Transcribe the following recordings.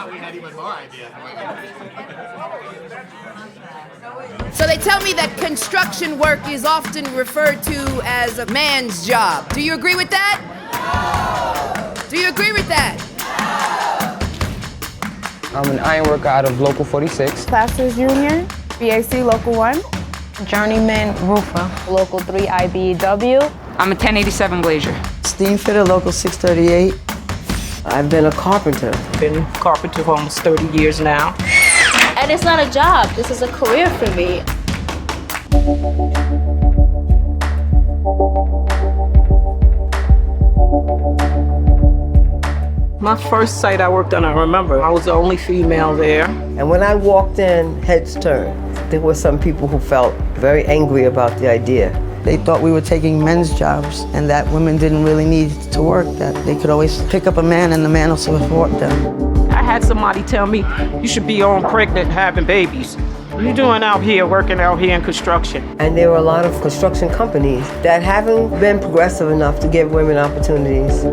Now we had even more ideas. So they tell me that construction work is often referred to as a man's job. Do you agree with that? No. Do you agree with that? No. I'm an iron worker out of Local 46. Plasters Union, BAC Local 1. Journeyman roofer, Local 3 IBEW. I'm a 1087 glazier. Steam fitter, Local 638. I've been a carpenter. Been a carpenter for almost 30 years now. And it's not a job, this is a career for me. My first site I worked on, I remember, I was the only female there. And when I walked in, heads turned. There were some people who felt very angry about the idea. They thought we were taking men's jobs and that women didn't really need to work, that they could always pick up a man and the man will support them. I had somebody tell me, you should be on pregnant having babies. What are you doing out here, working out here in construction? And there were a lot of construction companies that haven't been progressive enough to give women opportunities.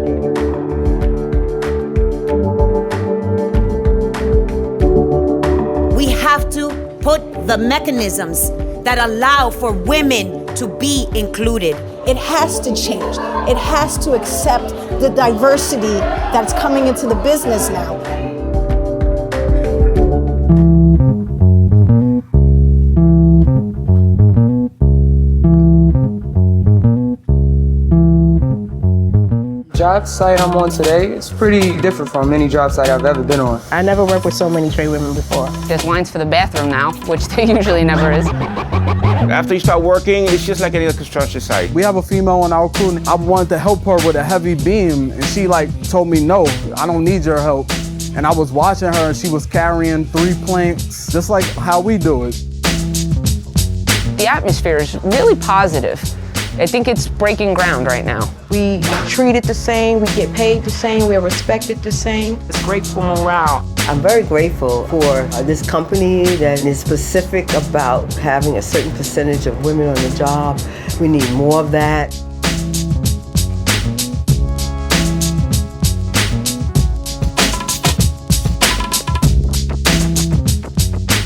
We have to put the mechanisms that allow for women to be included. It has to change. It has to accept the diversity that's coming into the business now. Job site I'm on today is pretty different from any job site I've ever been on. I never worked with so many trade women before. There's lines for the bathroom now, which there usually never is. After you start working, it's just like any other construction site. We have a female on our crew. I wanted to help her with a heavy beam, and she told me, no, I don't need your help. And I was watching her, and she was carrying 3 planks, just like how we do it. The atmosphere is really positive. I think it's breaking ground right now. We treat it the same, we get paid the same, we are respected the same. It's great for morale. I'm very grateful for this company that is specific about having a certain percentage of women on the job. We need more of that.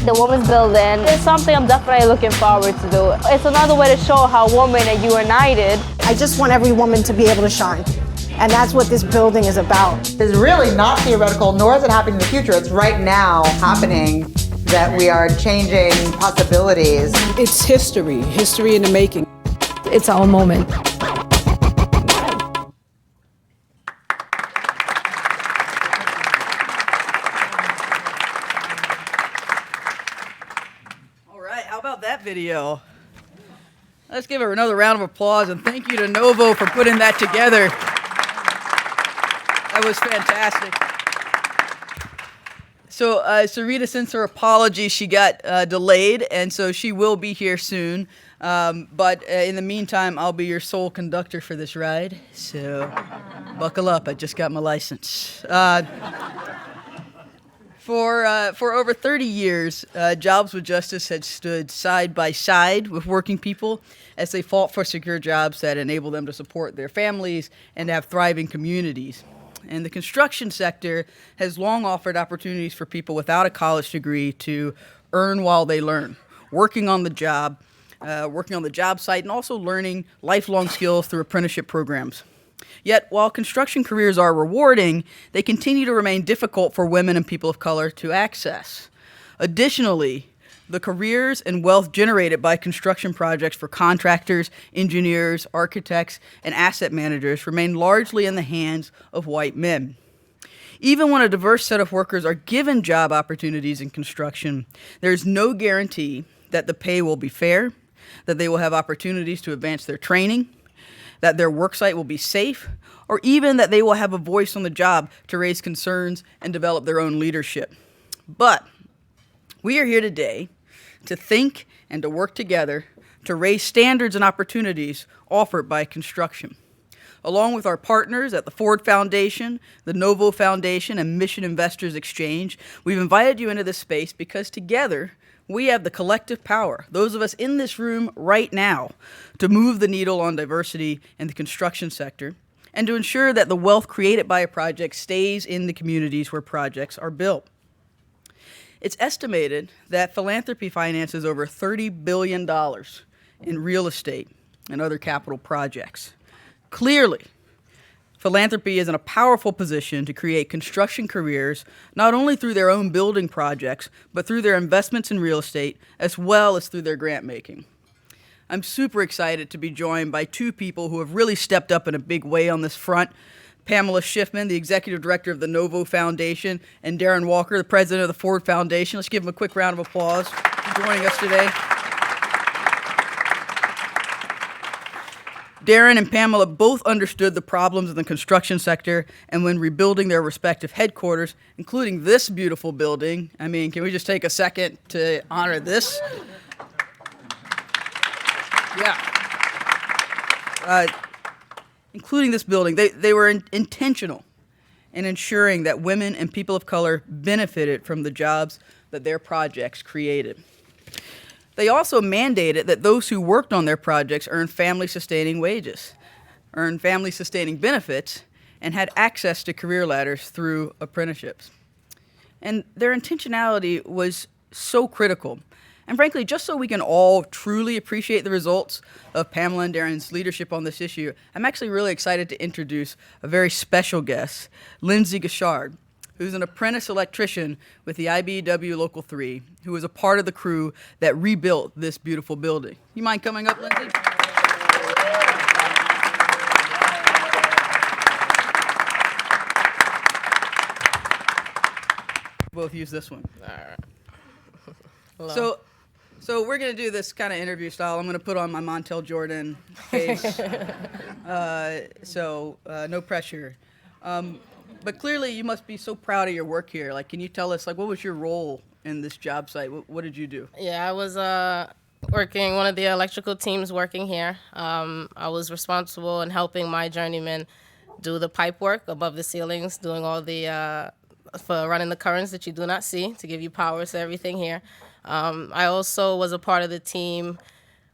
The Women's Building is something I'm definitely looking forward to do. It's another way to show how women are united. I just want every woman to be able to shine. And that's what this building is about. It's really not theoretical, nor is it happening in the future. It's right now happening that we are changing possibilities. It's history in the making. It's our moment. That video. Let's give her another round of applause and thank you to NoVo for putting that together. That was fantastic. So Sarita sends her apology. She got delayed, and so she will be here soon. But in the meantime, I'll be your sole conductor for this ride. So buckle up. I just got my license. For over 30 years, Jobs with Justice had stood side by side with working people as they fought for secure jobs that enable them to support their families and have thriving communities. And the construction sector has long offered opportunities for people without a college degree to earn while they learn, working on the job site, and also learning lifelong skills through apprenticeship programs. Yet, while construction careers are rewarding, they continue to remain difficult for women and people of color to access. Additionally, the careers and wealth generated by construction projects for contractors, engineers, architects, and asset managers remain largely in the hands of white men. Even when a diverse set of workers are given job opportunities in construction, there is no guarantee that the pay will be fair, that they will have opportunities to advance their training, that their worksite will be safe, or even that they will have a voice on the job to raise concerns and develop their own leadership. But we are here today to think and to work together to raise standards and opportunities offered by construction. Along with our partners at the Ford Foundation, the NoVo Foundation, and Mission Investors Exchange, we've invited you into this space because together we have the collective power, those of us in this room right now, to move the needle on diversity in the construction sector and to ensure that the wealth created by a project stays in the communities where projects are built. It's estimated that philanthropy finances over $30 billion in real estate and other capital projects. Clearly, philanthropy is in a powerful position to create construction careers, not only through their own building projects, but through their investments in real estate, as well as through their grant making. I'm super excited to be joined by two people who have really stepped up in a big way on this front. Pamela Shifman, the executive director of the NoVo Foundation, and Darren Walker, the president of the Ford Foundation. Let's give them a quick round of applause for joining us today. Darren and Pamela both understood the problems in the construction sector, and when rebuilding their respective headquarters, including this beautiful building, I mean, can we just take a second to honor this? Yeah. Including this building, they were intentional in ensuring that women and people of color benefited from the jobs that their projects created. They also mandated that those who worked on their projects earn family-sustaining wages, earn family-sustaining benefits, and had access to career ladders through apprenticeships. And their intentionality was so critical. And frankly, just so we can all truly appreciate the results of Pamela and Darren's leadership on this issue, I'm actually really excited to introduce a very special guest, Lindsay Gashard, who's an apprentice electrician with the IBEW Local 3, who was a part of the crew that rebuilt this beautiful building. You mind coming up, Lindsay? Both use this one. All right. So we're going to do this kind of interview style. I'm going to put on my Montel Jordan face. No pressure. But clearly you must be so proud of your work here. Like, can you tell us, like, what was your role in this job site? What did you do? Yeah, I was working, one of the electrical teams working here. I was responsible in helping my journeyman do the pipe work above the ceilings, doing all the, for running the currents that you do not see to give you power to everything here. I also was a part of the team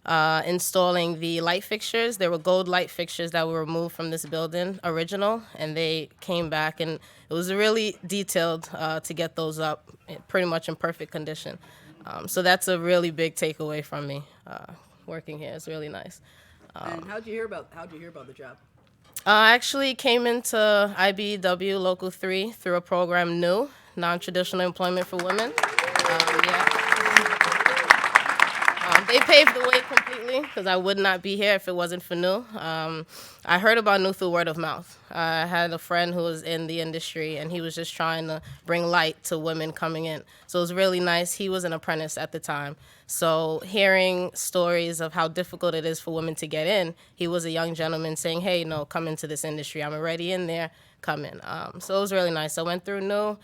installing the light fixtures. There were gold light fixtures that were removed from this building, original, and they came back, and it was really detailed to get those up pretty much in perfect condition. So that's a really big takeaway from me working here. It's really nice. And how'd you hear about the job? I actually came into IBEW Local 3 through a program, NEW, Non-Traditional Employment for Women. They paved the way completely because I would not be here if it wasn't for NEW. I heard about NEW through word of mouth. I had a friend who was in the industry, and he was just trying to bring light to women coming in. So it was really nice. He was an apprentice at the time. So hearing stories of how difficult it is for women to get in, he was a young gentleman saying, hey, no, come into this industry. I'm already in there. Come in. So it was really nice. I went through NEW.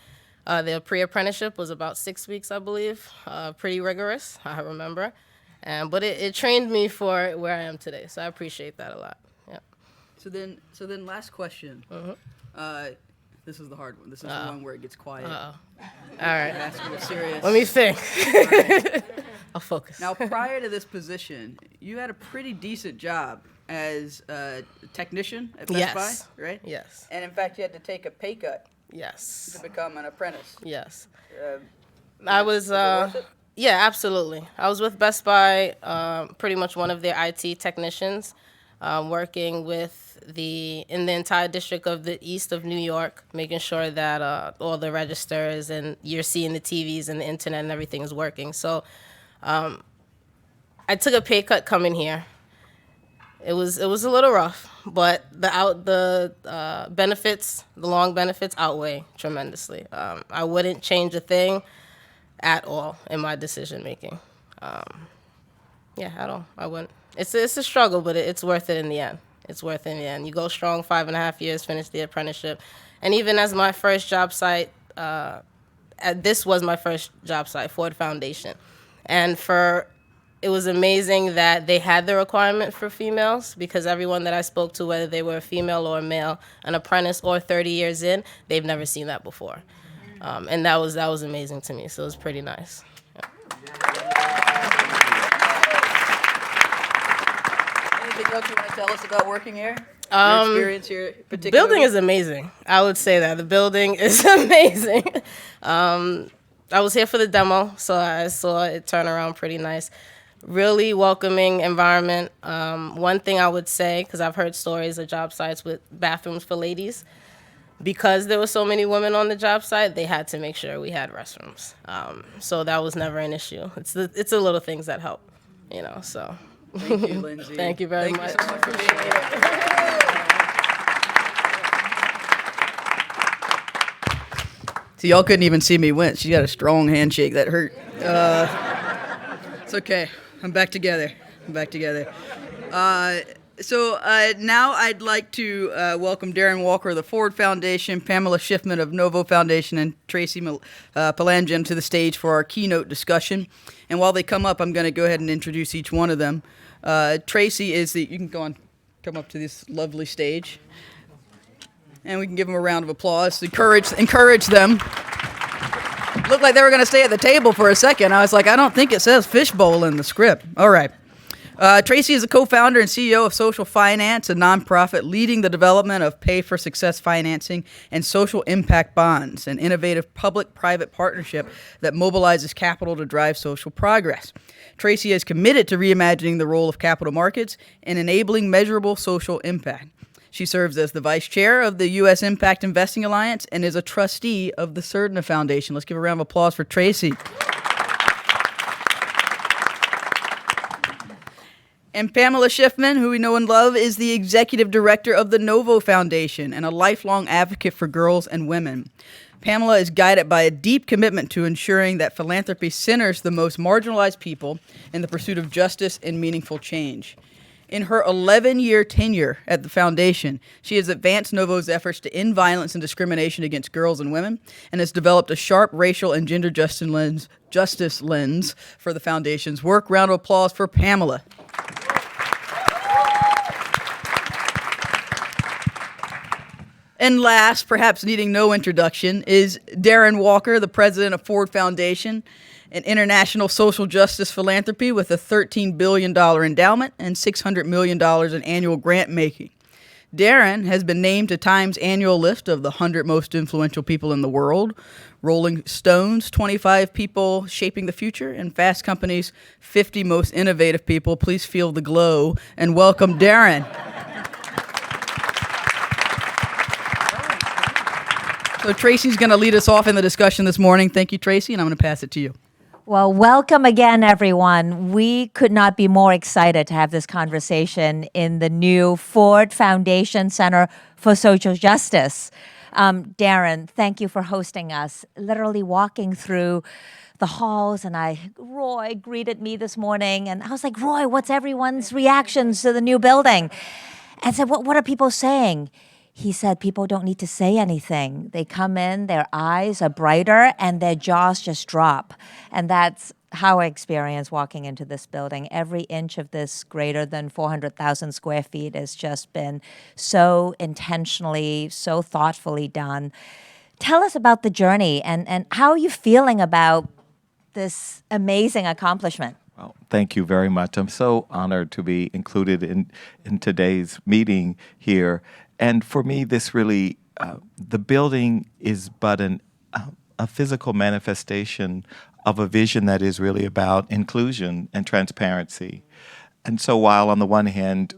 The pre-apprenticeship was about 6 weeks, I believe. Pretty rigorous, I remember. But it trained me for where I am today, so I appreciate that a lot. Yeah. So then, last question. This is the hard one. This is the one where it gets quiet. All right. Ask you serious. Let me think. Right. I'll focus. Now, prior to this position, you had a pretty decent job as a technician at Best Buy, right? Yes. And in fact, you had to take a pay cut. Yes. To become an apprentice. Yes. I was. Yeah, absolutely. I was with Best Buy, pretty much one of their IT technicians, working with in the entire district of the east of New York, making sure that all the registers and you're seeing the TVs and the internet and everything is working. So I took a pay cut coming here. It was a little rough, but the benefits, the long benefits outweigh tremendously. I wouldn't change a thing at all in my decision making. At all. I wouldn't. It's a struggle, but it's worth it in the end. It's worth it in the end. You go strong 5.5 years, finish the apprenticeship. And even as my first job site, this was my first job site, Ford Foundation. And it was amazing that they had the requirement for females, because everyone that I spoke to, whether they were a female or a male, an apprentice or 30 years in, they've never seen that before. And that was amazing to me, so it was pretty nice. Yeah. Anything else you want to tell us about working here? Your experience here particularly? The building is amazing. I would say that. The building is amazing. I was here for the demo, so I saw it turn around pretty nice. Really welcoming environment. One thing I would say, because I've heard stories of job sites with bathrooms for ladies, because there were so many women on the job site, they had to make sure we had restrooms. So that was never an issue. It's the little things that help, so. Thank you, Lindsay. Thank you very much. Thank you so much for being here. See, y'all couldn't even see me wince. She got a strong handshake that hurt. It's okay. I'm back together. So now I'd like to welcome Darren Walker of the Ford Foundation, Pamela Shifman of NoVo Foundation, and Tracy Palangem to the stage for our keynote discussion. And while they come up, I'm going to go ahead and introduce each one of them. Tracy is you can come up to this lovely stage. And we can give them a round of applause. Encourage them. Looked like they were going to stay at the table for a second. I was like, I don't think it says fishbowl in the script. All right. Tracy is a co-founder and CEO of Social Finance, a nonprofit leading the development of pay-for-success financing and social impact bonds, an innovative public-private partnership that mobilizes capital to drive social progress. Tracy is committed to reimagining the role of capital markets and enabling measurable social impact. She serves as the vice chair of the U.S. Impact Investing Alliance and is a trustee of the Sarita Foundation. Let's give a round of applause for Tracy. And Pamela Shifman, who we know and love, is the executive director of the NoVo Foundation and a lifelong advocate for girls and women. Pamela is guided by a deep commitment to ensuring that philanthropy centers the most marginalized people in the pursuit of justice and meaningful change. In her 11-year tenure at the foundation, she has advanced NoVo's efforts to end violence and discrimination against girls and women and has developed a sharp racial and gender justice lens for the foundation's work. Round of applause for Pamela. And last, perhaps needing no introduction, is Darren Walker, the president of Ford Foundation, an international social justice philanthropy with a $13 billion endowment and $600 million in annual grant making. Darren has been named to Time's annual list of the 100 most influential people in the world, Rolling Stone's 25 people shaping the future, and Fast Company's 50 most innovative people. Please feel the glow and welcome Darren. So Tracy's going to lead us off in the discussion this morning. Thank you, Tracy, and I'm going to pass it to you. Well, welcome again, everyone. We could not be more excited to have this conversation in the new Ford Foundation Center for Social Justice. Darren, thank you for hosting us. Literally walking through the halls, and Roy greeted me this morning, and I was like, Roy, what's everyone's reactions to the new building? And I said, what are people saying? He said, people don't need to say anything. They come in, their eyes are brighter, and their jaws just drop. And that's how I experienced walking into this building. Every inch of this greater than 400,000 square feet has just been so intentionally, so thoughtfully done. Tell us about the journey, and how are you feeling about this amazing accomplishment? Well, thank you very much. I'm so honored to be included in today's meeting here. And for me, this really, the building is but a physical manifestation of a vision that is really about inclusion and transparency. And so while on the one hand,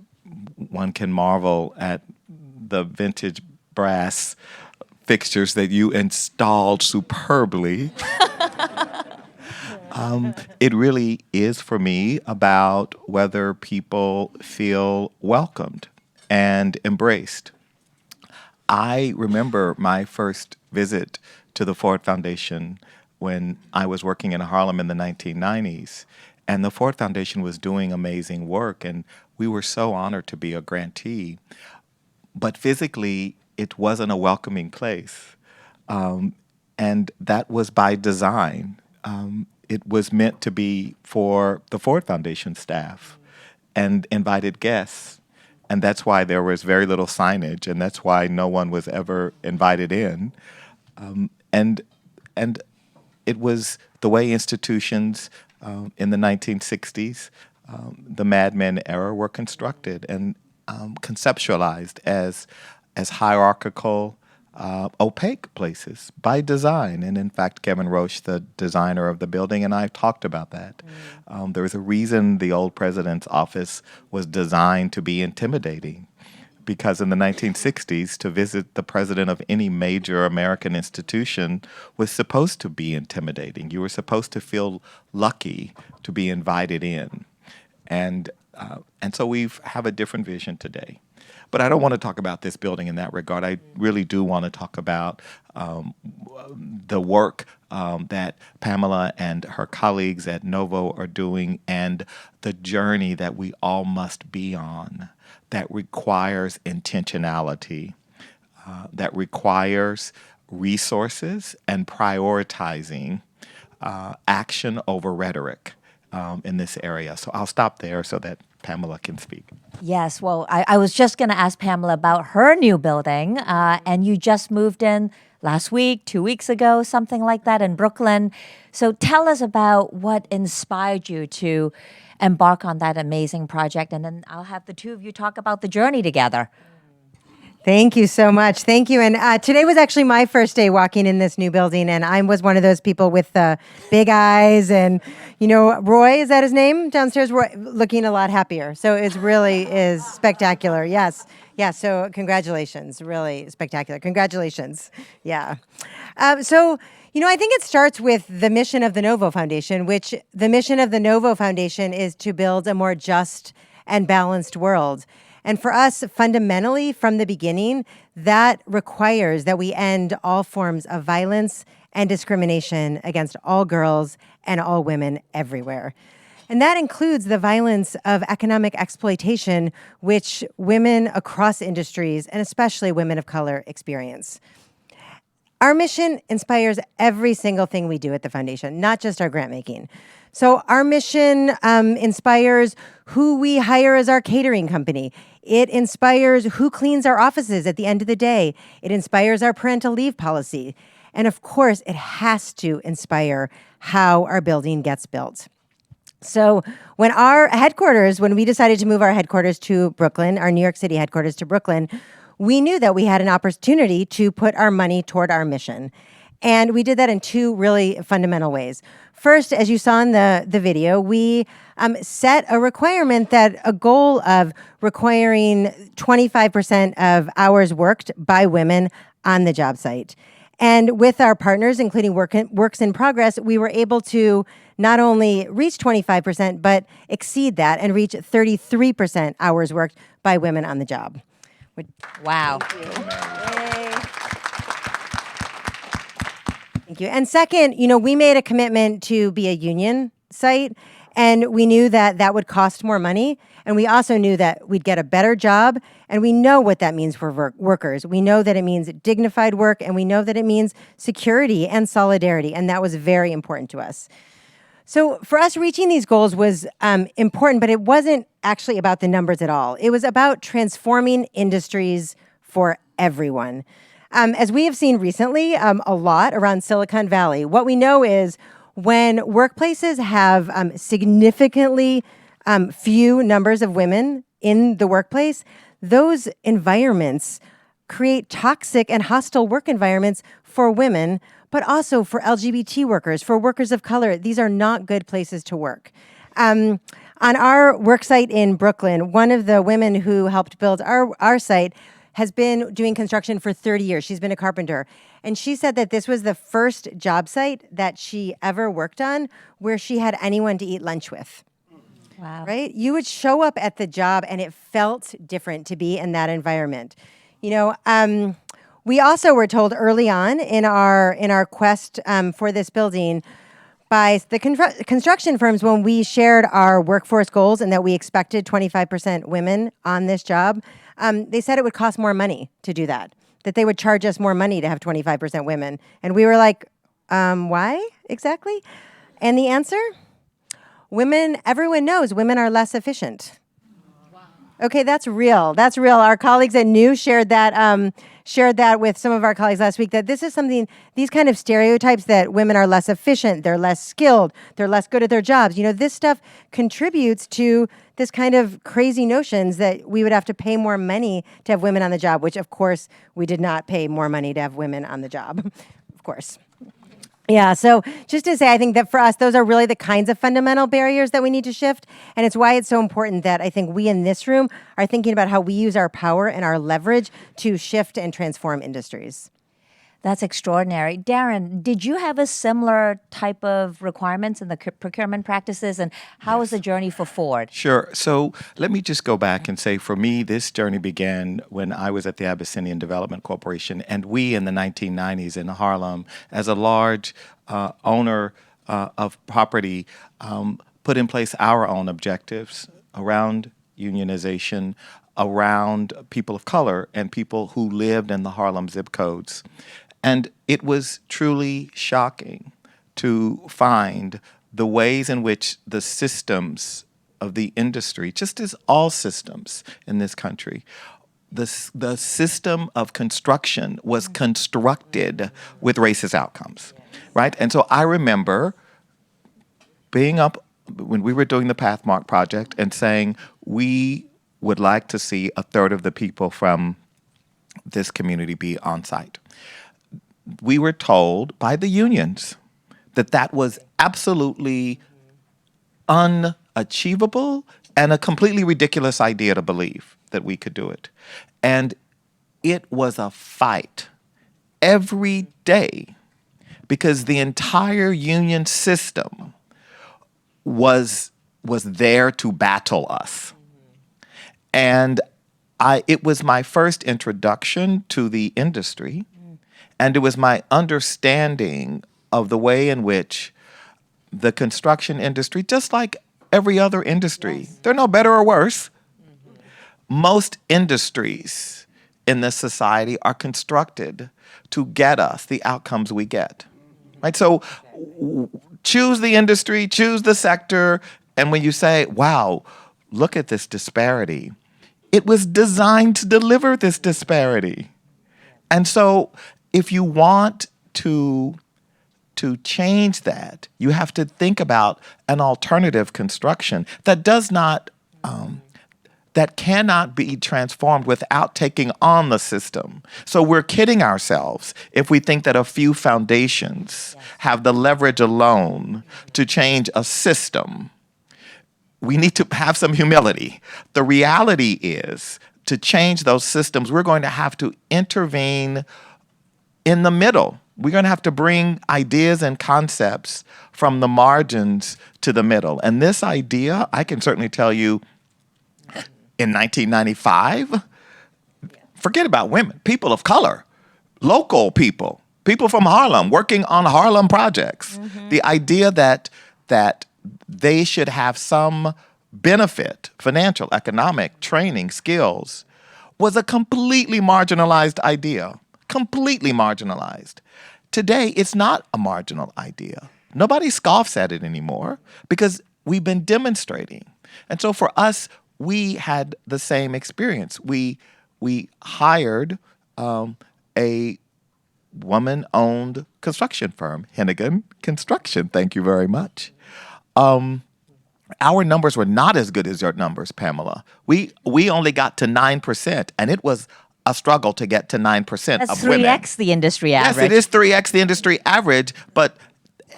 one can marvel at the vintage brass fixtures that you installed superbly, it really is for me about whether people feel welcomed and embraced. I remember my first visit to the Ford Foundation when I was working in Harlem in the 1990s, and the Ford Foundation was doing amazing work, and we were so honored to be a grantee. But physically, it wasn't a welcoming place, and that was by design. It was meant to be for the Ford Foundation staff and invited guests. And that's why there was very little signage, and that's why no one was ever invited in. And it was the way institutions in the 1960s, the Mad Men era, were constructed and conceptualized as hierarchical, opaque places by design. And in fact, Kevin Roche, the designer of the building, and I talked about that. There was a reason the old president's office was designed to be intimidating, because in the 1960s, to visit the president of any major American institution was supposed to be intimidating. You were supposed to feel lucky to be invited in. And so we have a different vision today. But I don't want to talk about this building in that regard. I really do want to talk about the work that Pamela and her colleagues at NoVo are doing, and the journey that we all must be on that requires intentionality, that requires resources and prioritizing action over rhetoric in this area. So I'll stop there so that Pamela can speak. Yes, well, I was just going to ask Pamela about her new building, and you just moved in last week, 2 weeks ago, something like that in Brooklyn. So tell us about what inspired you to embark on that amazing project, and then I'll have the two of you talk about the journey together. Thank you so much. Thank you. And today was actually my first day walking in this new building, and I was one of those people with the big eyes, and Roy, is that his name downstairs? Roy, looking a lot happier. So it really is spectacular. Yes. Yeah. So congratulations. Really spectacular. Congratulations. Yeah. I think it starts with the mission of the NoVo Foundation, which the mission of the NoVo Foundation is to build a more just and balanced world. And for us, fundamentally, from the beginning, that requires that we end all forms of violence and discrimination against all girls and all women everywhere. And that includes the violence of economic exploitation, which women across industries, and especially women of color, experience. Our mission inspires every single thing we do at the foundation, not just our grant making. So our mission inspires who we hire as our catering company. It inspires who cleans our offices at the end of the day. It inspires our parental leave policy. And of course, it has to inspire how our building gets built. So when we decided to move our headquarters to Brooklyn, our New York City headquarters to Brooklyn, we knew that we had an opportunity to put our money toward our mission. And we did that in two really fundamental ways. First, as you saw in the video, we set a goal of requiring 25% of hours worked by women on the job site. And with our partners, including Works in Progress, we were able to not only reach 25%, but exceed that and reach 33% hours worked by women on the job. Wow. Thank you. And second, we made a commitment to be a union site, and we knew that that would cost more money. And we also knew that we'd get a better job, and we know what that means for workers. We know that it means dignified work, and we know that it means security and solidarity, and that was very important to us. So for us, reaching these goals was important, but it wasn't actually about the numbers at all. It was about transforming industries for everyone. As we have seen recently, a lot around Silicon Valley, what we know is when workplaces have significantly few numbers of women in the workplace, those environments create toxic and hostile work environments for women, but also for LGBT workers, for workers of color. These are not good places to work. On our work site in Brooklyn, one of the women who helped build our site has been doing construction for 30 years. She's been a carpenter. And she said that this was the first job site that she ever worked on where she had anyone to eat lunch with. Wow. Right? You would show up at the job and it felt different to be in that environment. We also were told early on in our quest for this building by the construction firms when we shared our workforce goals and that we expected 25% women on this job, they said it would cost more money to do that they would charge us more money to have 25% women. And we were like, why exactly? And the answer? Everyone knows women are less efficient. Okay, that's real. That's real. Our colleagues at New shared that shared that with some of our colleagues last week, that this is something, these kind of stereotypes that women are less efficient, they're less skilled, they're less good at their jobs. This stuff contributes to this kind of crazy notions that we would have to pay more money to have women on the job, which of course we did not pay more money to have women on the job, of course. Yeah, so just to say, I think that for us, those are really the kinds of fundamental barriers that we need to shift. And it's why it's so important that I think we in this room are thinking about how we use our power and our leverage to shift and transform industries. That's extraordinary. Darren, did you have a similar type of requirements in the procurement practices, and how was the journey for Ford? Sure. So let me just go back and say, for me, this journey began when I was at the Abyssinian Development Corporation, and we in the 1990s in Harlem, as a large owner of property, put in place our own objectives around unionization, around people of color and people who lived in the Harlem zip codes. And it was truly shocking to find the ways in which the systems of the industry, just as all systems in this country, the system of construction was constructed with racist outcomes, right? And so I remember being up when we were doing the Pathmark project and saying, we would like to see a third of the people from this community be on site. We were told by the unions that that was absolutely unachievable and a completely ridiculous idea to believe that we could do it. And it was a fight every day because the entire union system was there to battle us. And it was my first introduction to the industry, and it was my understanding of the way in which the construction industry, just like every other industry, they're no better or worse. Most industries in this society are constructed to get us the outcomes we get, right? So choose the industry, choose the sector, and when you say, wow, look at this disparity, it was designed to deliver this disparity. And so if you want to change that, you have to think about an alternative construction that does not, that cannot be transformed without taking on the system. So we're kidding ourselves if we think that a few foundations have the leverage alone to change a system. We need to have some humility. The reality is, to change those systems, we're going to have to intervene in the middle. We're going to have to bring ideas and concepts from the margins to the middle. And this idea, I can certainly tell you, in 1995, forget about women, people of color, local people, people from Harlem working on Harlem projects. The idea that they should have some benefit, financial, economic, training, skills, was a completely marginalized idea, completely marginalized. Today, it's not a marginal idea. Nobody scoffs at it anymore because we've been demonstrating. And so for us, we had the same experience. We hired a woman-owned construction firm, Hennigan Construction. Thank you very much. Our numbers were not as good as your numbers, Pamela. We only got to 9%, and it was a struggle to get to 9% That's of women. 3x the industry average. Yes, it is 3x the industry average, but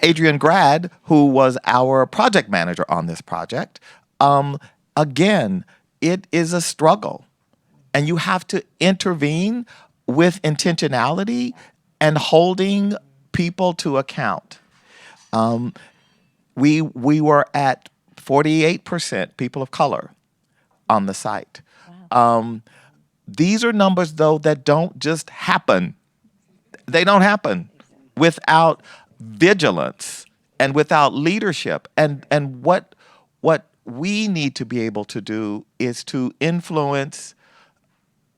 Adrian Grad, who was our project manager on this project, again, it is a struggle. And you have to intervene with intentionality and holding people to account. We were at 48% people of color on the site. Wow. These are numbers, though, that don't just happen. They don't happen without vigilance and without leadership. And what we need to be able to do is to influence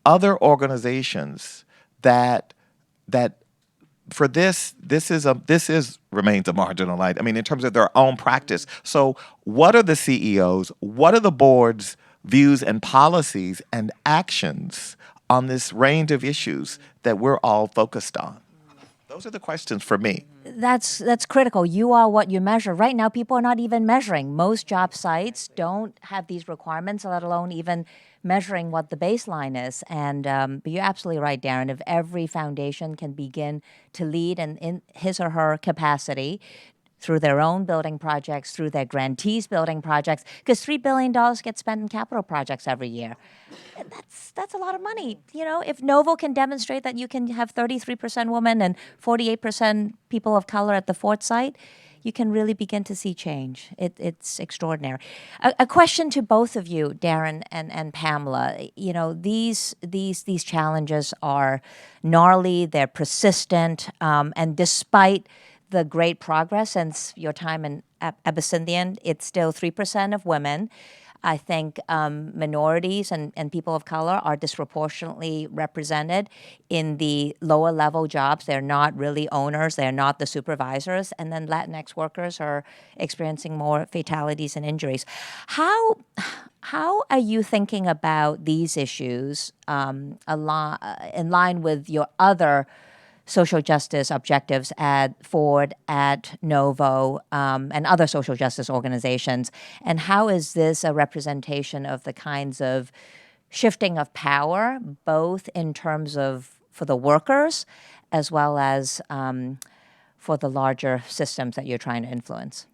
other organizations that for this remains a marginal item. I mean, in terms of their own practice. So what are the CEOs? What are the board's views and policies and actions on this range of issues that we're all focused on? Those are the questions for me. That's critical. You are what you measure. Right now, people are not even measuring. Most job sites don't have these requirements, let alone even measuring what the baseline is. And but you're absolutely right, Darren. If every foundation can begin to lead in his or her capacity through their own building projects, through their grantees' building projects, because $3 billion gets spent in capital projects every year. That's a lot of money. You know, if NoVo can demonstrate that you can have 33% women and 48% people of color at the Ford site, you can really begin to see change. It's extraordinary. A question to both of you, Darren and Pamela. You know, these challenges are gnarly, they're persistent, and despite the great progress since your time in Abyssinian, it's still 3% of women. I think minorities and people of color are disproportionately represented in the lower level jobs. They're not really owners. They're not the supervisors. And then Latinx workers are experiencing more fatalities and injuries. How are you thinking about these issues in line with your other social justice objectives at Ford, at NoVo, and other social justice organizations? And how is this a representation of the kinds of shifting of power, both in terms of for the workers as well as for the larger systems that you're trying to influence?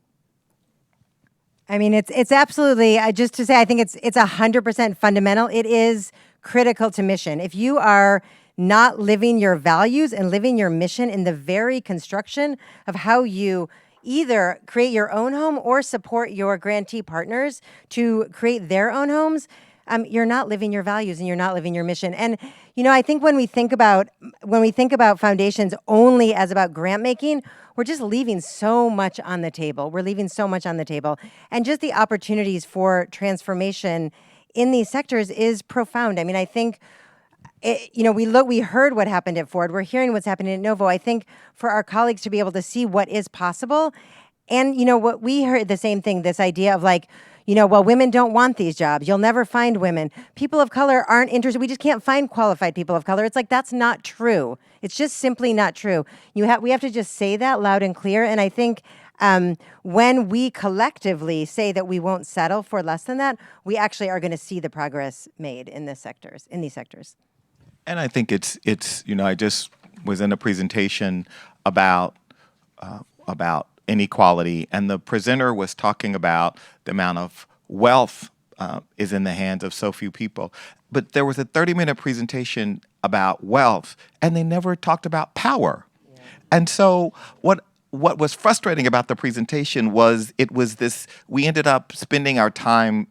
I mean, it's absolutely, just to say, I think it's 100% fundamental. It is critical to mission. If you are not living your values and living your mission in the very construction of how you either create your own home or support your grantee partners to create their own homes, you're not living your values and you're not living your mission. And, you know, I think when we think about foundations only as about grant making, we're just leaving so much on the table. We're leaving so much on the table. And just the opportunities for transformation in these sectors is profound. I mean, I think we heard what happened at Ford. We're hearing what's happening at NoVo. I think for our colleagues to be able to see what is possible, and what we heard the same thing. This idea of well, women don't want these jobs. You'll never find women. People of color aren't interested. We just can't find qualified people of color. It's that's not true. It's just simply not true. We have to just say that loud and clear. And I think when we collectively say that we won't settle for less than that, we actually are going to see the progress made in these sectors. And I think it's I just was in a presentation about inequality, and the presenter was talking about the amount of wealth is in the hands of so few people. But there was a 30-minute presentation about wealth, and they never talked about power. Yeah. And so what was frustrating about the presentation was we ended up spending our time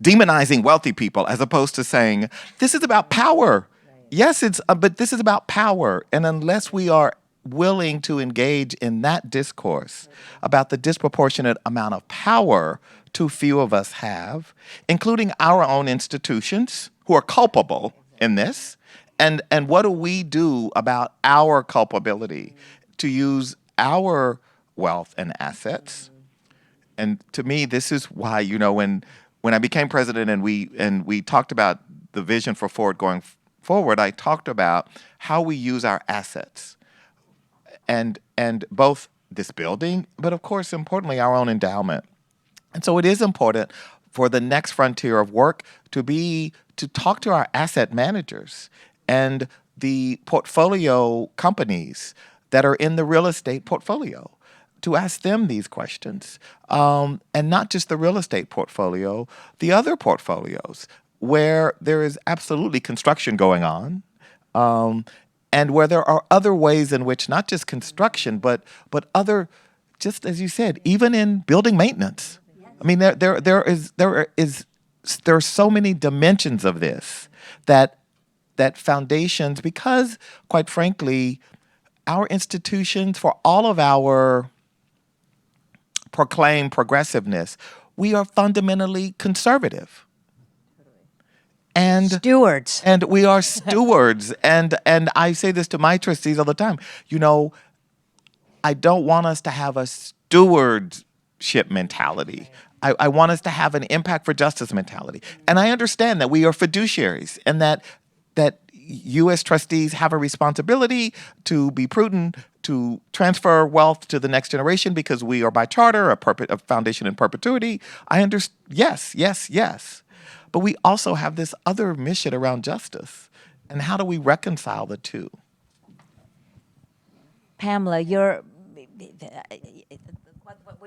demonizing wealthy people as opposed to saying, this is about power. Right. Yes, but this is about power. And unless we are willing to engage in that discourse about the disproportionate amount of power too few of us have, including our own institutions who are culpable in this, and what do we do about our culpability to use our wealth and assets? And to me, this is why, when I became president and we talked about the vision for Ford going forward, I talked about how we use our assets and both this building, but of course, importantly, our own endowment. And so it is important for the next frontier of work to talk to our asset managers and the portfolio companies that are in the real estate portfolio, to ask them these questions. And not just the real estate portfolio, the other portfolios where there is absolutely construction going on, and where there are other ways in which not just construction, but other, just as you said, even in building maintenance. I mean, there are so many dimensions of this that foundations, because quite frankly, our institutions, for all of our proclaim progressiveness, we are fundamentally conservative. And stewards. And we are stewards. and I say this to my trustees all the time. I don't want us to have a stewardship mentality. I want us to have an impact for justice mentality. And I understand that we are fiduciaries and that you as trustees have a responsibility to be prudent, to transfer wealth to the next generation because we are by charter a foundation in perpetuity. I understand. Yes, yes, yes. But we also have this other mission around justice. And how do we reconcile the two? Pamela, well,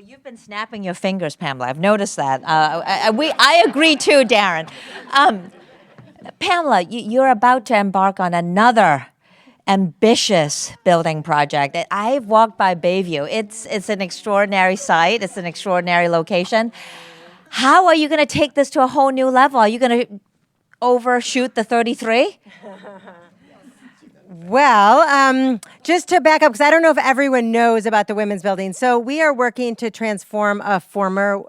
you've been snapping your fingers, Pamela. I've noticed that. I agree too, Darren. Pamela, you're about to embark on another ambitious building project. I've walked by Bayview. It's an extraordinary site. It's an extraordinary location. How are you going to take this to a whole new level? Are you going to overshoot the 33? Well, just to back up, because I don't know if everyone knows about the women's building. So we are working to transform a former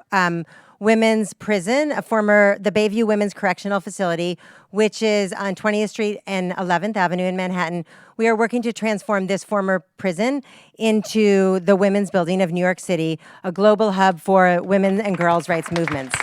women's prison, the Bayview Women's Correctional Facility, which is on 20th Street and 11th Avenue in Manhattan. We are working to transform this former prison into the women's building of New York City, a global hub for women and girls' rights movements.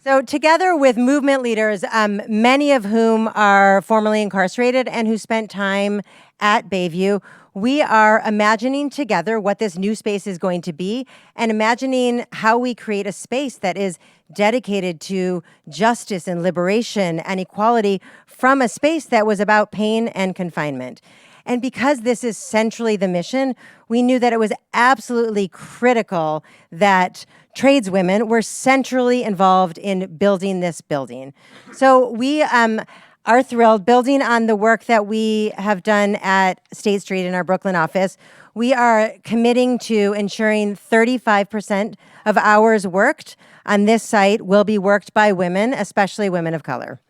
So together with movement leaders, many of whom are formerly incarcerated and who spent time at Bayview, we are imagining together what this new space is going to be and imagining how we create a space that is dedicated to justice and liberation and equality from a space that was about pain and confinement. And because this is centrally the mission, we knew that it was absolutely critical that tradeswomen were centrally involved in building this building. So we are thrilled, building on the work that we have done at State Street in our Brooklyn office. We are committing to ensuring 35% of hours worked on this site will be worked by women, especially women of color.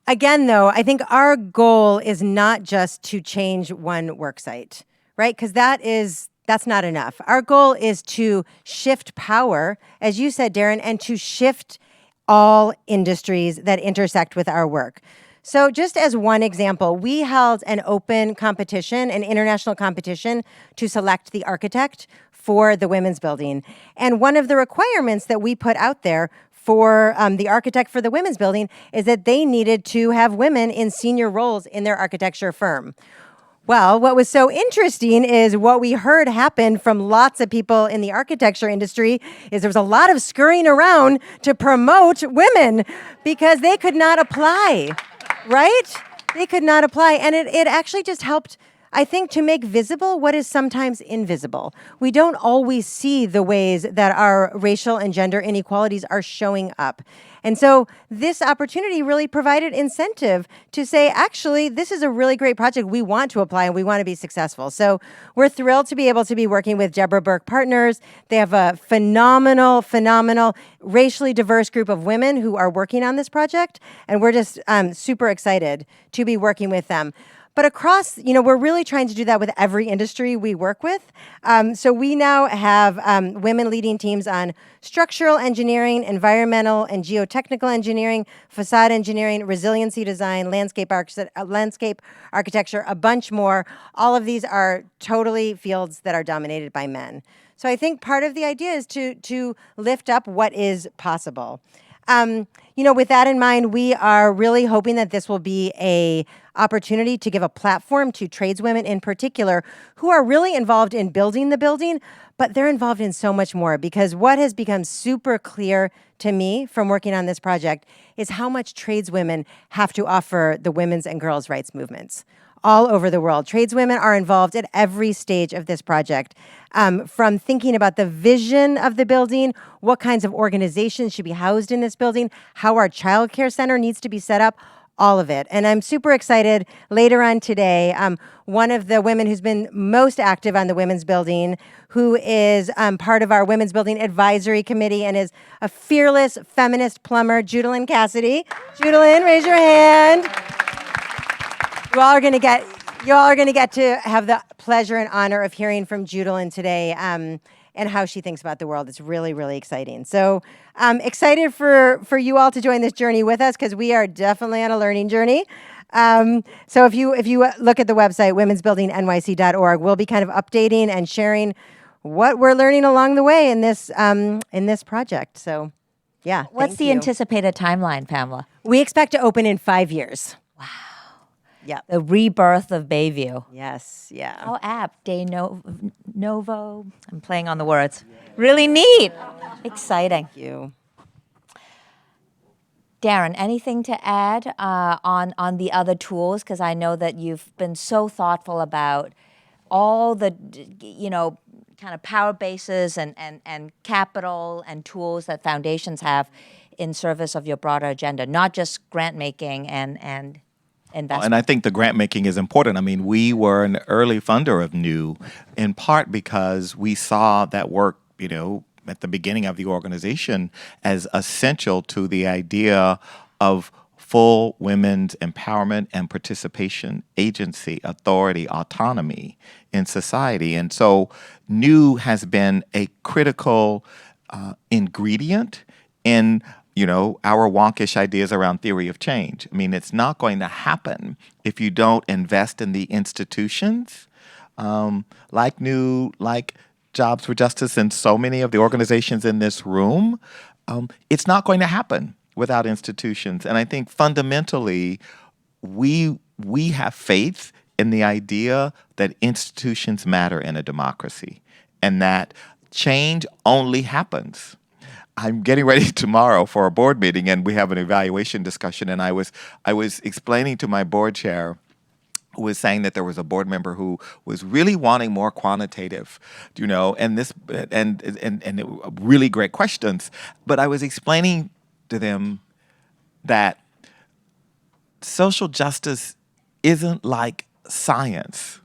Again, though, I think our goal is not just to change one work site, right? Because that's not enough. Our goal is to shift power, as you said, Darren, and to shift all industries that intersect with our work. So just as one example, we held an open competition, an international competition, to select the architect for the women's building. And one of the requirements that we put out there for the architect for the women's building is that they needed to have women in senior roles in their architecture firm. Well, what was so interesting is what we heard happen from lots of people in the architecture industry is there was a lot of scurrying around to promote women because they could not apply, right? They could not apply. And it actually just helped, I think, to make visible what is sometimes invisible. We don't always see the ways that our racial and gender inequalities are showing up. And so this opportunity really provided incentive to say, actually, this is a really great project. We want to apply and we want to be successful. So we're thrilled to be able to be working with Deborah Burke Partners. They have a phenomenal, racially diverse group of women who are working on this project. And we're just super excited to be working with them. But across, we're really trying to do that with every industry we work with. So we now have women leading teams on structural engineering, environmental and geotechnical engineering, facade engineering, resiliency design, landscape architecture, a bunch more. All of these are totally fields that are dominated by men. So I think part of the idea is to lift up what is possible. With that in mind, we are really hoping that this will be a opportunity to give a platform to tradeswomen in particular who are really involved in building the building, but they're involved in so much more because what has become super clear to me from working on this project is how much tradeswomen have to offer the women's and girls' rights movements. All over the world. Tradeswomen are involved at every stage of this project, from thinking about the vision of the building, what kinds of organizations should be housed in this building, how our child care center needs to be set up, all of it. And I'm super excited later on today, one of the women who's been most active on the women's building, who is part of our women's building advisory committee and is a fearless feminist plumber, Judalyn Cassidy. Judalyn, raise your hand. You all are going to get to have the pleasure and honor of hearing from Judalyn today. and how she thinks about the world. It's really, really exciting. So excited for you all to join this journey with us, because we are definitely on a learning journey. So if you look at the website, womensbuildingnyc.org, we'll be kind of updating and sharing what we're learning along the way in this project. So yeah. What's the anticipated timeline, Pamela? We expect to open in 5 years. Yeah. The rebirth of Bayview. Yes, yeah. How apt. NoVo. I'm playing on the words. Really neat. Exciting. Thank you. Darren, anything to add on the other tools? Because I know that you've been so thoughtful about all the, kind of power bases and capital and tools that foundations have in service of your broader agenda, not just grant making and investment. And I think the grant making is important. I mean, we were an early funder of New, in part because we saw that work, at the beginning of the organization as essential to the idea of full women's empowerment and participation, agency, authority, autonomy in society. And so New has been a critical ingredient in our wonkish ideas around theory of change. I mean, it's not going to happen if you don't invest in the institutions like New, like Jobs for Justice, and so many of the organizations in this room. It's not going to happen without institutions. And I think fundamentally, we have faith in the idea that institutions matter in a democracy, and that change only happens. I'm getting ready tomorrow for a board meeting, and we have an evaluation discussion. And I was explaining to my board chair, who was saying that there was a board member who was really wanting more quantitative, and really great questions. But I was explaining to them that social justice isn't like science.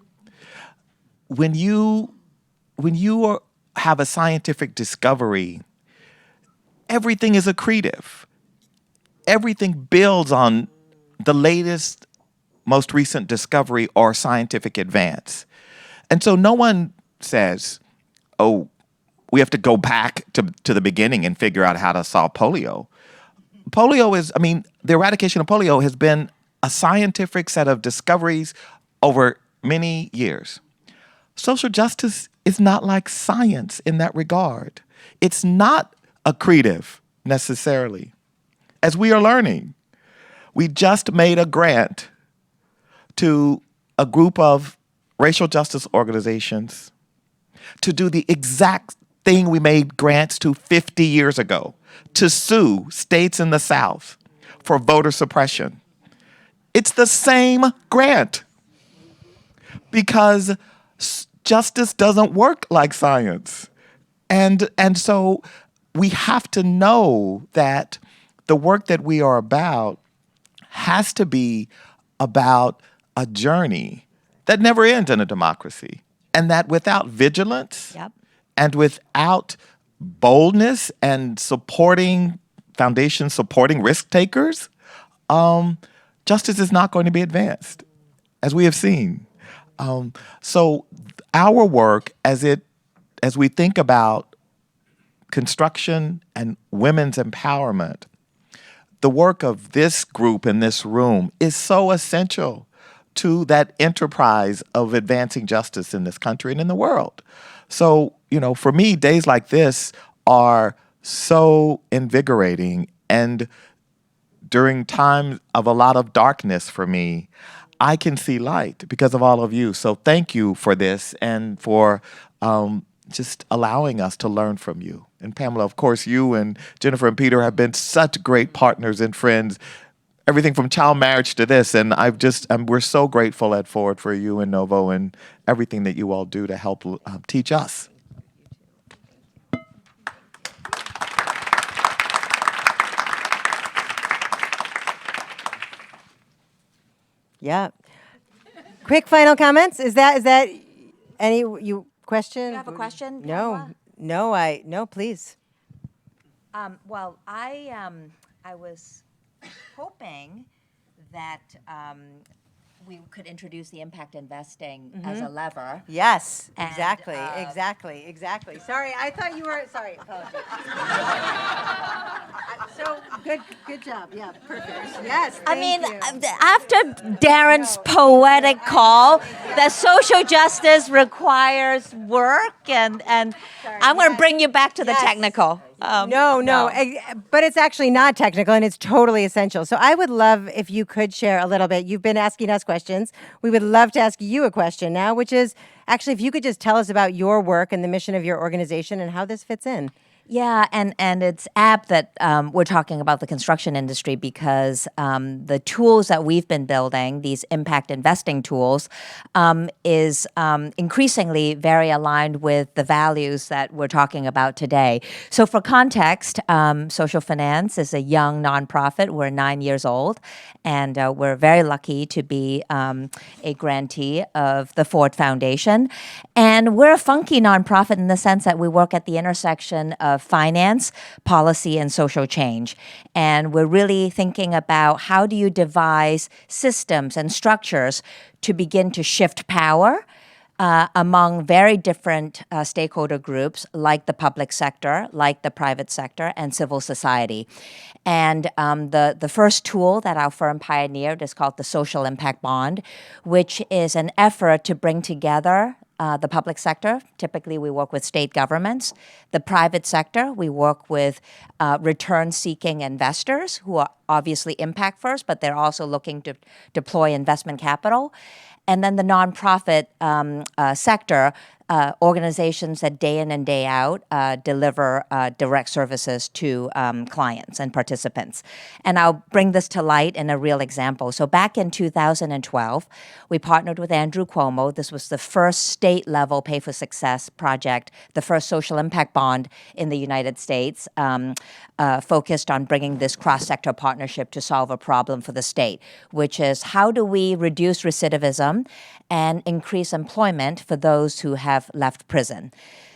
When you have a scientific discovery, everything is accretive. Everything builds on the latest, most recent discovery or scientific advance. And so no one says, oh, we have to go back to the beginning and figure out how to solve polio. The eradication of polio has been a scientific set of discoveries over many years. Social justice is not like science in that regard. It's not accretive necessarily. As we are learning, we just made a grant to a group of racial justice organizations to do the exact thing we made grants to 50 years ago, to sue states in the South for voter suppression. It's the same grant, because justice doesn't work like science. And so we have to know that the work that we are about has to be about a journey that never ends in a democracy, and that without vigilance and without boldness and foundations supporting risk takers, justice is not going to be advanced, as we have seen. So our work, as we think about construction and women's empowerment, the work of this group in this room is so essential to that enterprise of advancing justice in this country and in the world. So, for me, days like this are so invigorating. And during times of a lot of darkness for me, I can see light because of all of you. So thank you for this and for just allowing us to learn from you. And Pamela, of course, you and Jennifer and Peter have been such great partners and friends, everything from child marriage to this. And we're so grateful at Ford for you and NoVo and everything that you all do to help teach us. Yeah. Quick final comments. Is that any question? Do you have a question? No, please. Well, I was hoping that we could introduce the impact investing as a lever. Yes, And, exactly. Sorry, I thought you were, sorry, apologies. So, good job, yeah, perfect. Yes, thank you. After Darren's poetic call, that social justice requires work, and I'm going to bring you back to the technical. No, but it's actually not technical and it's totally essential. So I would love if you could share a little bit. You've been asking us questions. We would love to ask you a question now, which is actually if you could just tell us about your work and the mission of your organization and how this fits in. Yeah, and it's apt that we're talking about the construction industry because the tools that we've been building, these impact investing tools, is increasingly very aligned with the values that we're talking about today. So for context, Social Finance is a young nonprofit. We're 9 years old, and we're very lucky to be a grantee of the Ford Foundation. And we're a funky nonprofit in the sense that we work at the intersection of finance, policy, and social change. And we're really thinking about how do you devise systems and structures to begin to shift power among very different stakeholder groups like the public sector, like the private sector, and civil society. And the first tool that our firm pioneered is called the Social Impact Bond, which is an effort to bring together the public sector. Typically, we work with state governments. The private sector, we work with return-seeking investors who are obviously impact first, but they're also looking to deploy investment capital. And then the nonprofit sector, organizations that day in and day out deliver direct services to clients and participants. And I'll bring this to light in a real example. So back in 2012, we partnered with Andrew Cuomo. This was the first state-level pay-for-success project, the first social impact bond in the United States, focused on bringing this cross-sector partnership to solve a problem for the state, which is how do we reduce recidivism and increase employment for those who have left prison.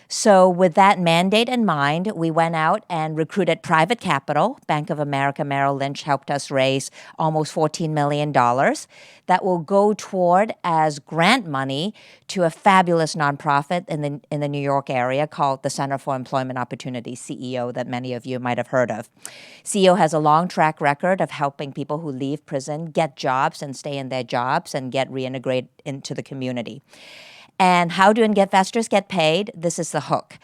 So with that mandate in mind, we went out and recruited private capital. Bank of America Merrill Lynch helped us raise almost $14 million that will go toward as grant money to a fabulous nonprofit in the New York area called the Center for Employment Opportunity, CEO, that many of you might have heard of. CEO has a long track record of helping people who leave prison get jobs and stay in their jobs and get reintegrated into the community. And how do investors get paid? This is the hook.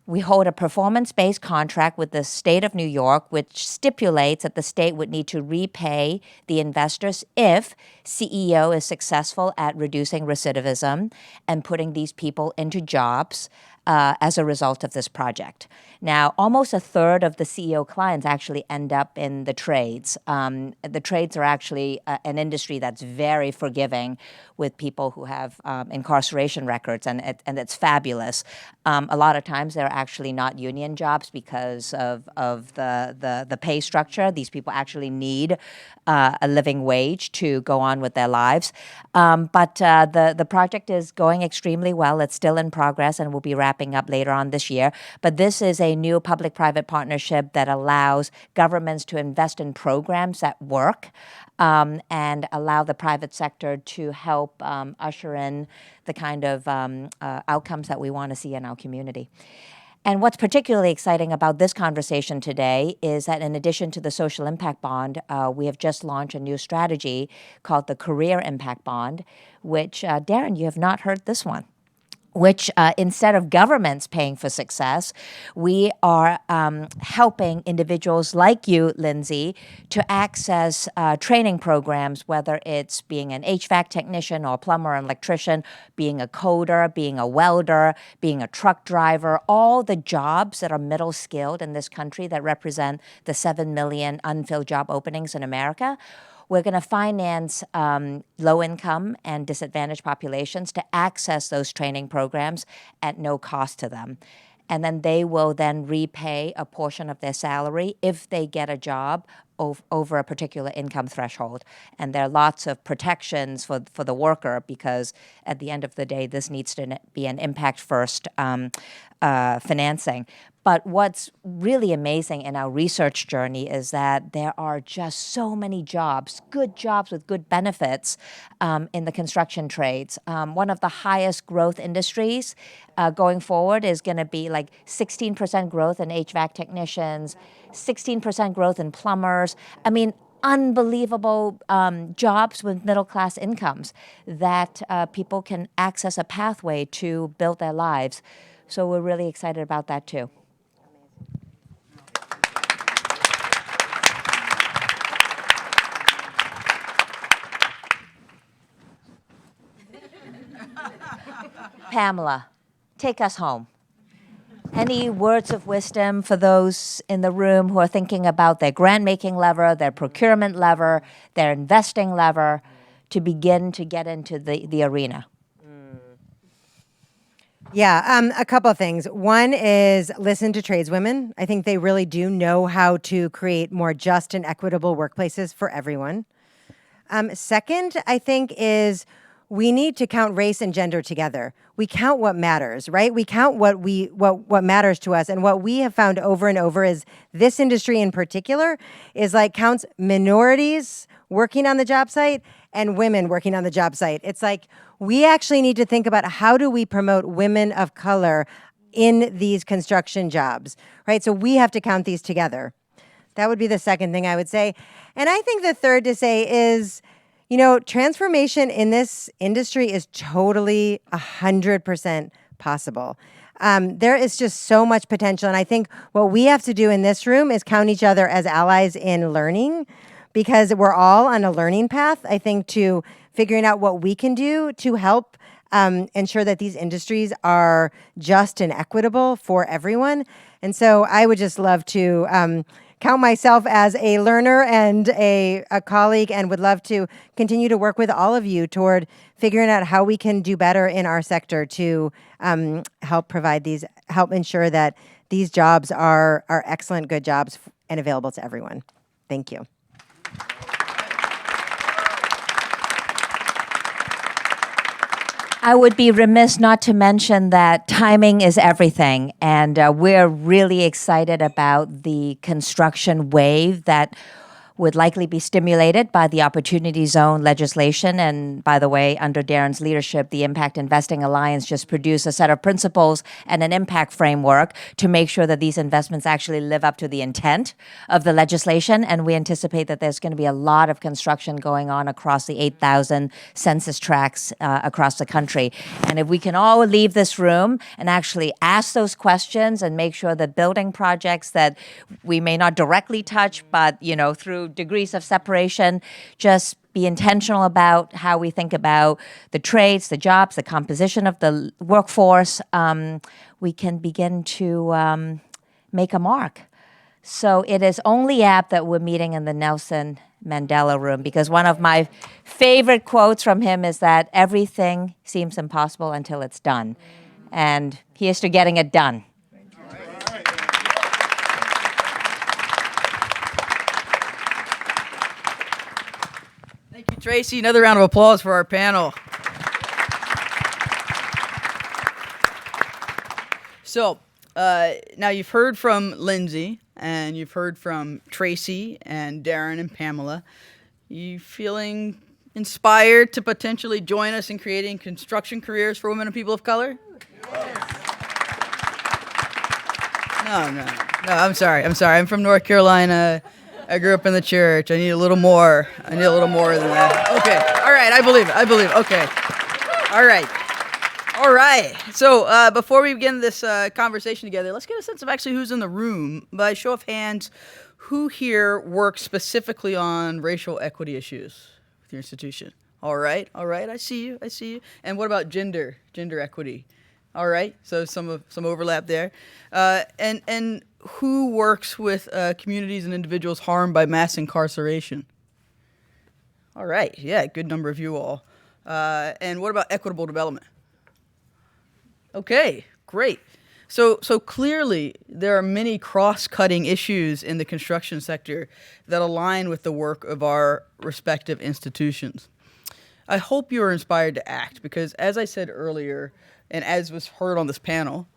We hold a performance-based contract with the state of New York, which stipulates that the state would need to repay the investors if CEO is successful at reducing recidivism and putting these people into jobs as a result of this project. Now, almost a third of the CEO clients actually end up in the trades. The trades are actually an industry that's very forgiving with people who have incarceration records, and it's fabulous. A lot of times they're actually not union jobs because of the pay structure. These people actually need a living wage to go on with their lives. But the project is going extremely well. It's still in progress and will be wrapping up later on this year. But this is a new public-private partnership that allows governments to invest in programs that work and allow the private sector to help usher in the kind of outcomes that we want to see in our community. And what's particularly exciting about this conversation today is that in addition to the Social Impact Bond, we have just launched a new strategy called the Career Impact Bond, which, Darren, you have not heard this one, which instead of governments paying for success, we are helping individuals like you, Lindsay, to access training programs, whether it's being an HVAC technician or plumber or electrician, being a coder, being a welder, being a truck driver, all the jobs that are middle skilled in this country that represent the 7 million unfilled job openings in America. We're going to finance low-income and disadvantaged populations to access those training programs at no cost to them. And then they will then repay a portion of their salary if they get a job over a particular income threshold. And there are lots of protections for the worker because at the end of the day, this needs to be an impact-first financing. But what's really amazing in our research journey is that there are just so many jobs, good jobs with good benefits in the construction trades. One of the highest growth industries going forward is going to be like 16% growth in HVAC technicians, 16% growth in plumbers. I mean, unbelievable jobs with middle-class incomes that people can access a pathway to build their lives. So we're really excited about that too. Pamela, take us home. Any words of wisdom for those in the room who are thinking about their grant-making lever, their procurement lever, their investing lever, to begin to get into the arena? Yeah, a couple of things. One is listen to tradeswomen. I think they really do know how to create more just and equitable workplaces for everyone. Second, I think, is we need to count race and gender together. We count what matters, right? We count what matters to us. And what we have found over and over is this industry in particular is like counts minorities working on the job site and women working on the job site. It's like we actually need to think about how do we promote women of color in these construction jobs, right? So we have to count these together. That would be the second thing I would say. And I think the third to say is, you know, transformation in this industry is totally 100% possible. There is just so much potential. And I think what we have to do in this room is count each other as allies in learning, because we're all on a learning path, I think, to figuring out what we can do to help ensure that these industries are just and equitable for everyone. And so I would just love to count myself as a learner and a colleague, and would love to continue to work with all of you toward figuring out how we can do better in our sector to help ensure that these jobs are excellent, good jobs and available to everyone. Thank you. I would be remiss not to mention that timing is everything, and we're really excited about the construction wave that would likely be stimulated by the Opportunity Zone legislation. And by the way, under Darren's leadership, the Impact Investing Alliance just produced a set of principles and an impact framework to make sure that these investments actually live up to the intent of the legislation. And we anticipate that there's going to be a lot of construction going on across the 8,000 census tracts across the country. And if we can all leave this room and actually ask those questions and make sure that building projects that we may not directly touch, but, you know, through degrees of separation, just be intentional about how we think about the trades, the jobs, the composition of the workforce, we can begin to make a mark. So it is only apt that we're meeting in the Nelson Mandela room, because one of my favorite quotes from him is that everything seems impossible until it's done. And here's to getting it done. Thank you, Tracy. Another round of applause for our panel. So now you've heard from Lindsay, and you've heard from Tracy and Darren and Pamela. You feeling inspired to potentially join us in creating construction careers for women and people of color? No, I'm sorry. I'm from North Carolina. I grew up in the church. I need a little more. I need a little more than that. Okay. All right. I believe it. Okay. All right. So before we begin this conversation together, let's get a sense of actually who's in the room. By show of hands, who here works specifically on racial equity issues with your institution? All right. I see you. And what about gender equity? All right. So some overlap there. And who works with communities and individuals harmed by mass incarceration? All right. Yeah, good number of you all. And what about equitable development? Okay, great. So clearly there are many cross-cutting issues in the construction sector that align with the work of our respective institutions. I hope you are inspired to act because, as I said earlier, and as was heard on this panel,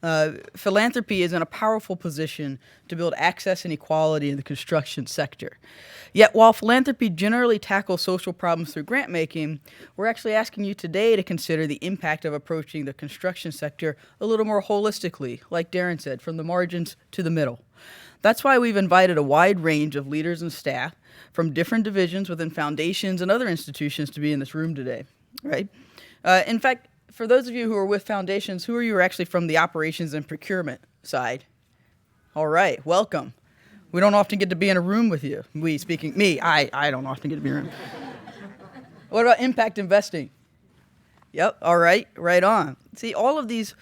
philanthropy is in a powerful position to build access and equality in the construction sector. Yet, while philanthropy generally tackles social problems through grant making, we're actually asking you today to consider the impact of approaching the construction sector a little more holistically, like Darren said, from the margins to the middle. That's why we've invited a wide range of leaders and staff from different divisions within foundations and other institutions to be in this room today, right? In fact, for those of you who are with foundations, who are you actually from the operations and procurement side? All right, welcome. We don't often get to be in a room with you. I don't often get to be in a room. What about impact investing? Yep, all right, right on. See, all of these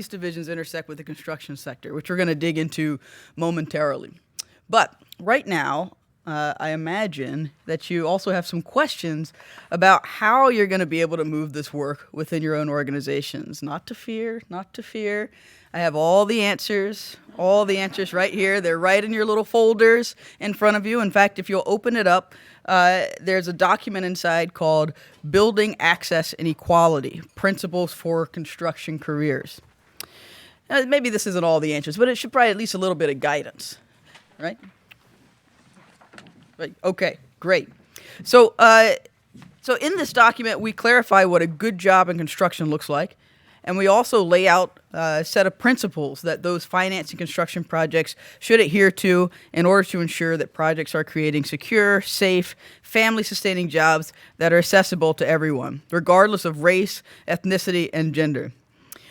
divisions intersect with the construction sector, which we're going to dig into momentarily. But right now, I imagine that you also have some questions about how you're going to be able to move this work within your own organizations. Not to fear, not to fear. I have all the answers right here. They're right in your little folders in front of you. In fact, if you'll open it up, there's a document inside called Building Access and Equality, Principles for Construction Careers. Maybe this isn't all the answers, but it should provide at least a little bit of guidance, right? Okay, great. So in this document, we clarify what a good job in construction looks like, and we also lay out a set of principles that those financing construction projects should adhere to in order to ensure that projects are creating secure, safe, family-sustaining jobs that are accessible to everyone, regardless of race, ethnicity, and gender.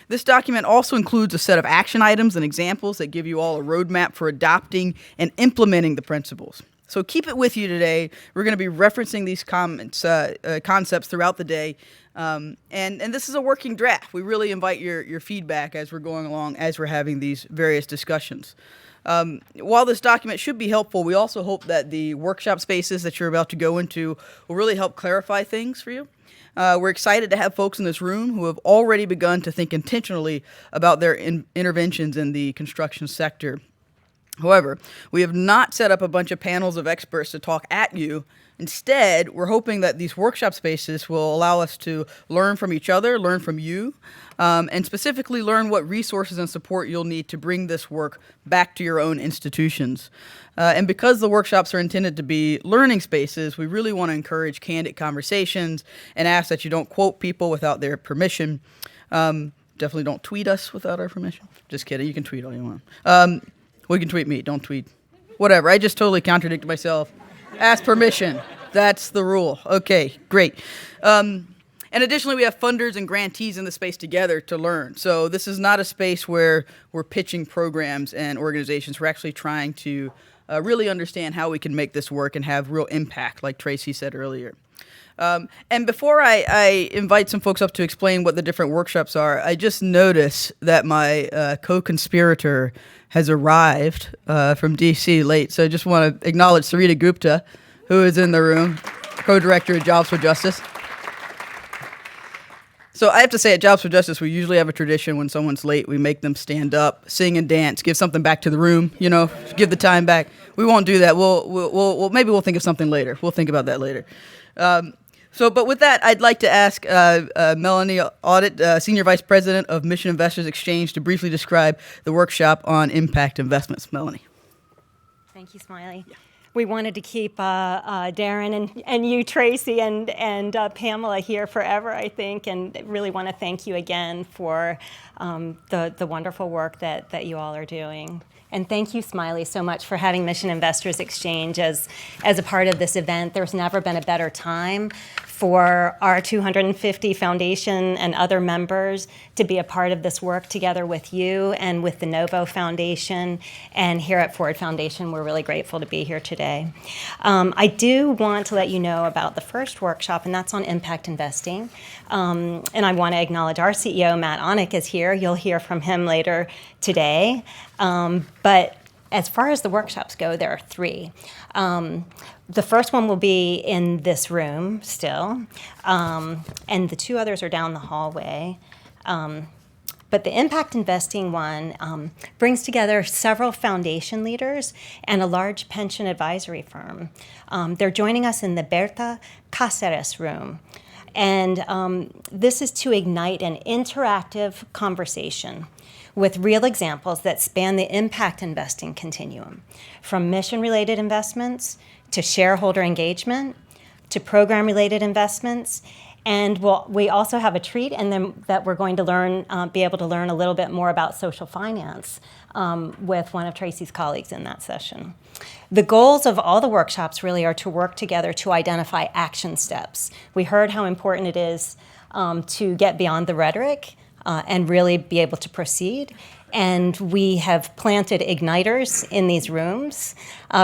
This document also includes a set of action items and examples that give you all a roadmap for adopting and implementing the principles. So keep it with you today. We're going to be referencing these concepts throughout the day. And this is a working draft. We really invite your feedback as we're going along, as we're having these various discussions. While this document should be helpful, we also hope that the workshop spaces that you're about to go into will really help clarify things for you. We're excited to have folks in this room who have already begun to think intentionally about their interventions in the construction sector. However, we have not set up a bunch of panels of experts to talk at you. Instead, we're hoping that these workshop spaces will allow us to learn from each other, learn from you, and specifically learn what resources and support you'll need to bring this work back to your own institutions. And because the workshops are intended to be learning spaces, we really want to encourage candid conversations and ask that you don't quote people without their permission. Definitely don't tweet us without our permission. Just kidding. You can tweet all you want. Well, you can tweet me. Don't tweet. Whatever. I just totally contradicted myself. Ask permission. That's the rule. Okay, great. And additionally, we have funders and grantees in the space together to learn. So this is not a space where we're pitching programs and organizations. We're actually trying to really understand how we can make this work and have real impact, like Tracy said earlier. And before I invite some folks up to explain what the different workshops are, I just noticed that my co-conspirator has arrived from D.C. late. So I just want to acknowledge Sarita Gupta, who is in the room, co-director of Jobs for Justice. So I have to say, at Jobs for Justice, we usually have a tradition when someone's late, we make them stand up, sing and dance, give something back to the room, give the time back. We won't do that. Maybe we'll think of something later. We'll think about that later. But with that, I'd like to ask Melanie Audit, Senior Vice President of Mission Investors Exchange, to briefly describe the workshop on impact investments. Melanie. Thank you, Smiley. Yeah. We wanted to keep Darren and you, Tracy, and Pamela here forever, I think, and really want to thank you again for the wonderful work that you all are doing. And thank you, Smiley, so much for having Mission Investors Exchange as a part of this event. There's never been a better time for our 250 foundation and other members to be a part of this work together with you and with the NoVo Foundation. And here at Ford Foundation, we're really grateful to be here today. I do want to let you know about the first workshop, and that's on impact investing. And I want to acknowledge our CEO, Matt Onek, is here. You'll hear from him later today. But as far as the workshops go, there are 3. The first one will be in this room still, and the 2 others are down the hallway. But the impact investing one brings together several foundation leaders and a large pension advisory firm. They're joining us in the Berta Cáceres room. And this is to ignite an interactive conversation with real examples that span the impact investing continuum, from mission-related investments to shareholder engagement to program-related investments. And we also have a treat, and then that we're going to be able to learn a little bit more about social finance with one of Tracy's colleagues in that session. The goals of all the workshops really are to work together to identify action steps. We heard how important it is to get beyond the rhetoric and really be able to proceed. And we have planted igniters in these rooms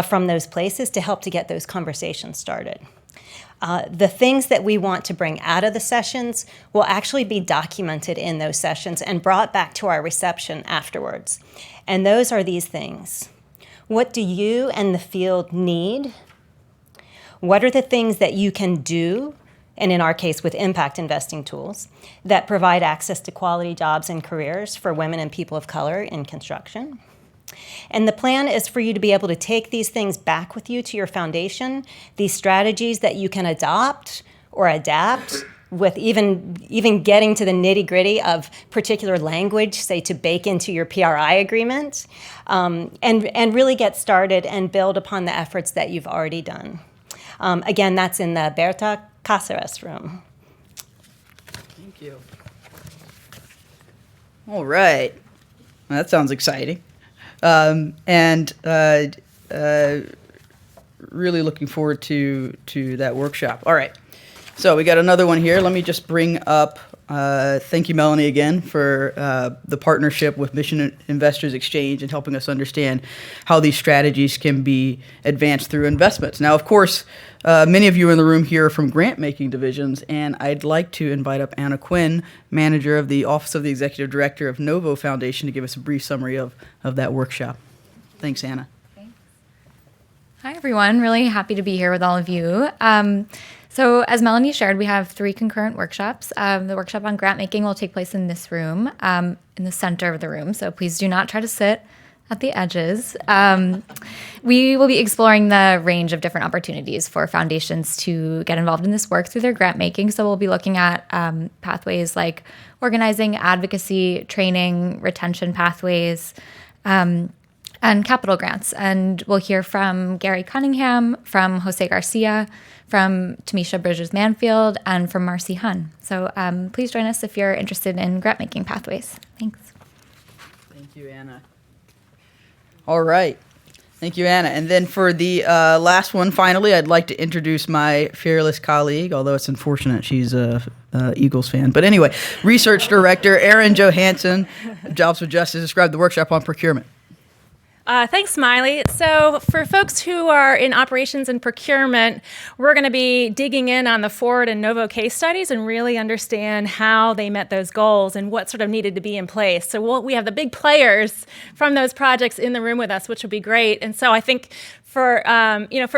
from those places to help to get those conversations started. The things that we want to bring out of the sessions will actually be documented in those sessions and brought back to our reception afterwards. And those are these things. What do you and the field need? What are the things that you can do, and in our case with impact investing tools, that provide access to quality jobs and careers for women and people of color in construction? And the plan is for you to be able to take these things back with you to your foundation, these strategies that you can adopt or adapt with even getting to the nitty-gritty of particular language, say to bake into your PRI agreement, and really get started and build upon the efforts that you've already done. Again, that's in the Berta Cáceres room. Thank you. All right. Well, that sounds exciting. Really looking forward to that workshop. All right. So we got another one here. Let me just bring up, thank you, Melanie, again, for the partnership with Mission Investors Exchange and helping us understand how these strategies can be advanced through investments. Now, of course, many of you in the room here are from grant-making divisions, and I'd like to invite up Anna Quinn, manager of the Office of the Executive Director of NoVo Foundation, to give us a brief summary of that workshop. Thanks, Anna. Hi, everyone. Really happy to be here with all of you. So as Melanie shared, we have 3 concurrent workshops. The workshop on grant making will take place in this room, in the center of the room. So please do not try to sit at the edges. We will be exploring the range of different opportunities for foundations to get involved in this work through their grant making. So we'll be looking at pathways like organizing, advocacy, training, retention pathways, and capital grants. And we'll hear from Gary Cunningham, from Jose Garcia, from Tamisha Bridges-Manfield, and from Marcy Hun. So please join us if you're interested in grant-making pathways. Thanks. Thank you, Anna. All right. Thank you, Anna. And then for the last one, finally, I'd like to introduce my fearless colleague, although it's unfortunate she's a Eagles fan. But anyway, Research Director Erin Johansson, Jobs with Justice, described the workshop on procurement. Thanks, Smiley. So for folks who are in operations and procurement, we're going to be digging in on the Ford and NoVo case studies and really understand how they met those goals and what sort of needed to be in place. So we have the big players from those projects in the room with us, which will be great. And so I think for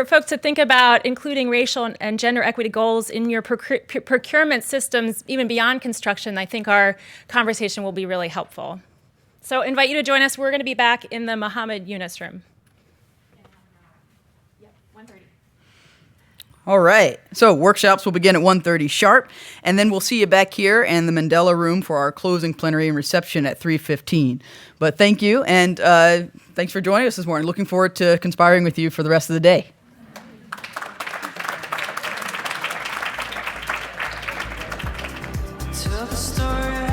folks to think about including racial and gender equity goals in your procurement systems, even beyond construction, I think our conversation will be really helpful. So invite you to join us. We're going to be back in the Muhammad Yunus room. All right. So workshops will begin at 1:30 sharp, and then we'll see you back here in the Mandela room for our closing plenary and reception at 3:15. But thank you, and thanks for joining us this morning. Looking forward to conspiring with you for the rest of the day. Tell the story.